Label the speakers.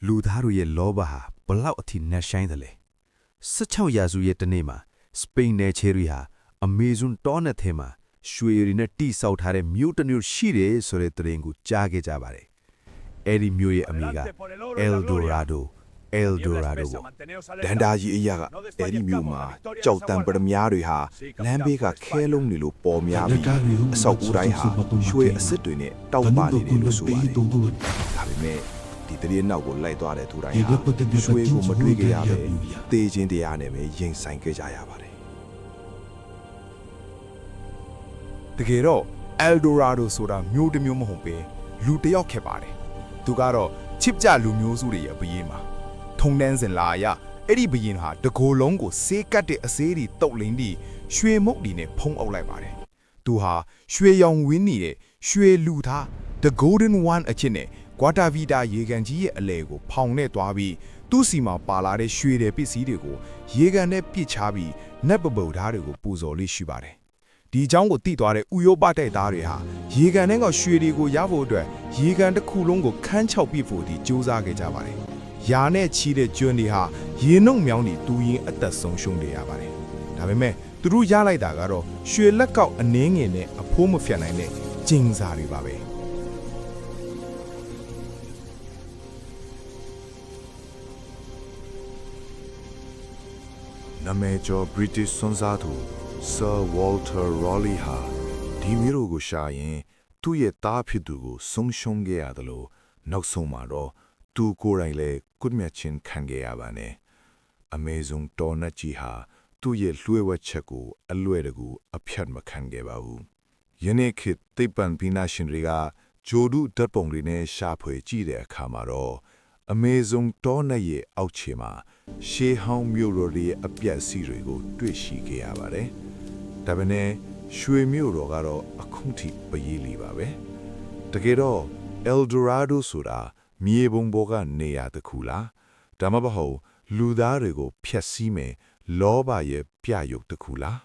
Speaker 1: လူသားတို့ရဲ့လောဘဟာဘလောက်အထိနှက်ဆိုင်တယ်လဲ16ရာစုရဲ့တနေ့မှာစပိန်နယ်ချယ်ရီဟာအမေဇွန်တောနယ်ထဲမှာရွှေရီနဲ့တိဆောက်ထားတဲ့မြို့တစ်မြို့ရှိတယ်ဆိုတဲ့သတင်းကိုကြားခဲ့ကြပါတယ်အဲ့ဒီမြို့ရဲ့အမည်က El Dorado ပေါ့
Speaker 2: ဒန်ဒါကြီးအရာကအဲ့ဒီမျိုးမှာကြောက်တံပရမများတွေဟာလမ်းဘေးကခဲလုံးတွေလိုပေါ်များပြီးအဆောက်အဦတိုင်းဟာရွှေအစ်စ်တွေနဲ့တောက်ပနေတယ်လို့ဆိုပါတယ်ဒါပေမဲ့ဒီတရေနောက်ကိုလိုက်သွားတဲ့သူတိုင်းဟာရွှေကိုမတွေ့ကြရပဲတေးချင်းတရားနဲ့ပဲရင်ဆိုင်ခဲ့ကြရပါတယ်တကယ်တော့ El Dorado ဆိုတာမျိုးတစ်မျိုးမဟုတ်ပဲလူတစ်ယောက်ခဲ့ပါတယ်သူကတော့ချစ်ကြလူမျိုးစုတွေရဲ့ဘယင်းမှာထုံတန်းစင်လာရအဲ့ဒီဘယင်းဟာတကိုယ်လုံးကိုဆေးကတ်တဲ့အစေးတွေတုတ်လင်းပြီးရွှေမုတ်တွေနဲ့ဖုံးအုပ်လိုက်ပါတယ်သူဟာရွှေရောင်ဝင်းနေတဲ့ရွှေလူသား The Golden One အချစ်နဲ့ Guatavita ရေကန်ကြီးရဲ့အလဲကိုဖောင်နဲ့သွားပြီးသူ့စီမှာပါလာတဲ့ရွှေတဲ့ပစ္စည်းတွေကိုရေကန်နဲ့ပစ်ချပြီးနက်ပပုတ်ဓာတ်တွေကိုပူဇော်လေးရှိပါတယ်ဒီအကြောင်းကိုသိသွားတဲ့ဥယောပတိုက်သားတွေဟာရေကန်ထဲကရွှေတွေကိုရဖို့အတွက်ရေကန်တစ်ခုလုံးကိုခန်းချောက်ပစ်ဖို့ဒီစူးစမ်းခဲ့ကြပါတယ်။ယာနဲ့ချီတဲ့ကျွန်းတွေဟာရေနှုတ်မြောင်းတွေတူရင်အသက်ဆုံးရှုံးနေရပါတယ်။ဒါပေမဲ့သူတို့ရလိုက်တာကတော့ရွှေလက်ကောက်အနှင်းငယ်နဲ့အဖိုးမဖြတ်နိုင်တဲ့ကျင်းစာတွေပါပဲ။နာမည်ကျော် British စွန်းစားသူSir Walter Raleigh ဟာဒီမျိုးကိုရှာရင်သူ့ရဲ့သားဖြစ်သူကိုဆုံးရှုံးခဲ့ရတယ်လို့နောက်ဆုံးမှာတော့သူကိုယ်တိုင်လည်းကုသမြချင်းခံခဲ့ရပါတယ်။အမေဇုံတော်နတ်ကြီးဟာသူ့ရဲ့လွှဲဝက်ချက်ကိုအလွဲတကူအဖြတ်မခံခဲ့ပါဘူး။ယနေ့ခေတ်သိပ္ပံပညာရှင်တွေကဂျိုဒုဓာတ်ပုံတွေနဲ့ရှာဖွေကြည့်တဲ့အခါမှာတော့အမေဇုံတော်နတ်ရဲ့အောက်ခြေမှာရှေးဟောင်းမြို့တော်ရဲ့အပြတ်စီးတွေကိုတွေ့ရှိခဲ့ရပါတယ်။ဒါပေမဲ့ရွှေမြို့တော်ကတော့အခုထိပရေးလီပါပဲတကယ်တော့ El Dorado ဆိုတာမြေပုံပေါ်ကနေရာတစ်ခုလားဒါမှမဟုတ်လူသားတွေကိုဖျက်ဆီးမယ်လောဘရဲ့ပြရုပ်တစ်ခုလား